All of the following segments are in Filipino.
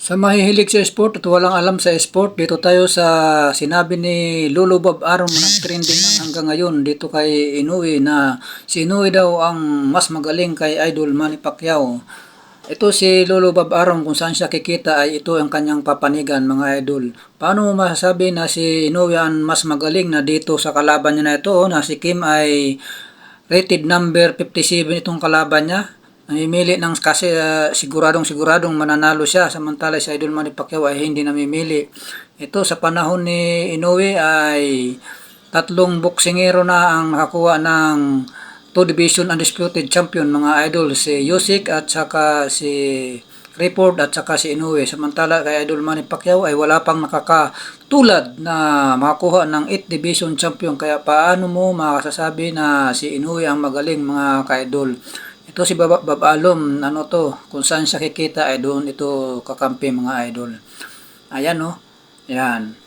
Sa mahihilig sa sport at walang alam sa sport, dito tayo sa sinabi ni Lolo Bob Arum na trending lang hanggang ngayon dito kay Inoue na si Inoue daw ang mas magaling kay Idol Manny Pacquiao. Ito si Lolo Bob Arum kung saan siya kikita ay ito ang kanyang papanigan mga idol. Paano mo masasabi na si Inoue ang mas magaling na dito sa kalaban niya na ito na si Kim ay rated number 57 itong kalaban niya? Namimili ng kasi siguradong mananalo siya samantala si Idol Manny Pacquiao ay hindi namimili. Ito sa panahon ni Inoue ay tatlong boksingero na ang nakakuha ng 2 Division Undisputed Champion mga idol, si Usyk at saka si Crawford at saka si Inoue. Samantala kay Idol Manny Pacquiao ay wala pang nakakatulad na makakuha ng 8 Division Champion. Kaya paano mo makasasabi na si Inoue ang magaling mga ka-idol? Ito si Babalom, ano to, kung saan siya kikita ay doon ito kakampi mga idol. Ayan no, yan.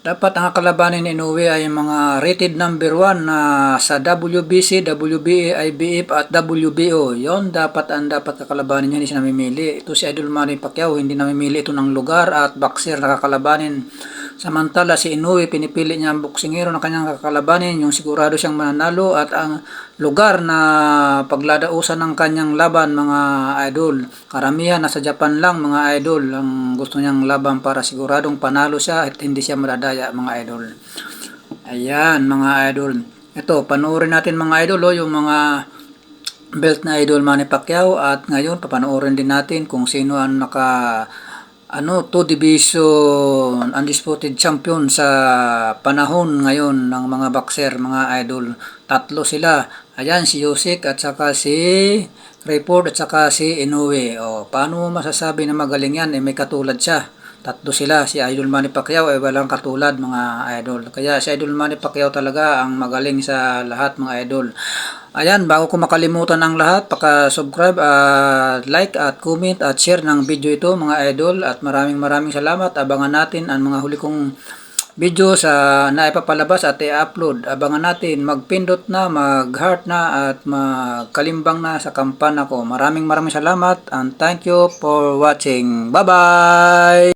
Dapat ang kalabanin ni Inoue ay mga rated number 1 na sa WBC, WBA, IBF at WBO. Yon dapat kakalabanin niya, hindi siya namimili. Ito si Idol Manny Pacquiao, hindi namimili ito ng lugar at boxer na kakalabanin. Samantala si Inoue, pinipili niya ang boksingero na kanyang kakalabanin, yung sigurado siyang mananalo at ang lugar na pagladausan ng kanyang laban mga idol. Karamihan nasa Japan lang mga idol ang gusto niyang laban para siguradong panalo siya at hindi siya madadaya mga idol. Ayan mga idol. Ito, panoorin natin mga idol yung mga belt na Idol Manny Pacquiao at ngayon papanoorin din natin kung sino ang 2 Division Undisputed Champion sa panahon ngayon ng mga boxer mga idol. Tatlo sila. Ayan si Usyk at saka si Crawford at saka si Inoue. Paano mo masasabi na magaling yan? May katulad siya. Tatlo sila. Si Idol Manny Pacquiao ay walang katulad mga idol. Kaya si Idol Manny Pacquiao talaga ang magaling sa lahat mga idol. Ayan, bago ko makalimutan ang lahat, paka-subscribe, like at comment at share ng video ito mga idol. At maraming salamat. Abangan natin ang mga huli kong video sa naipapalabas at i-upload. Abangan natin, magpindot na, mag-heart na at magkalimbang na sa kampana ko. Maraming salamat and thank you for watching. Bye-bye!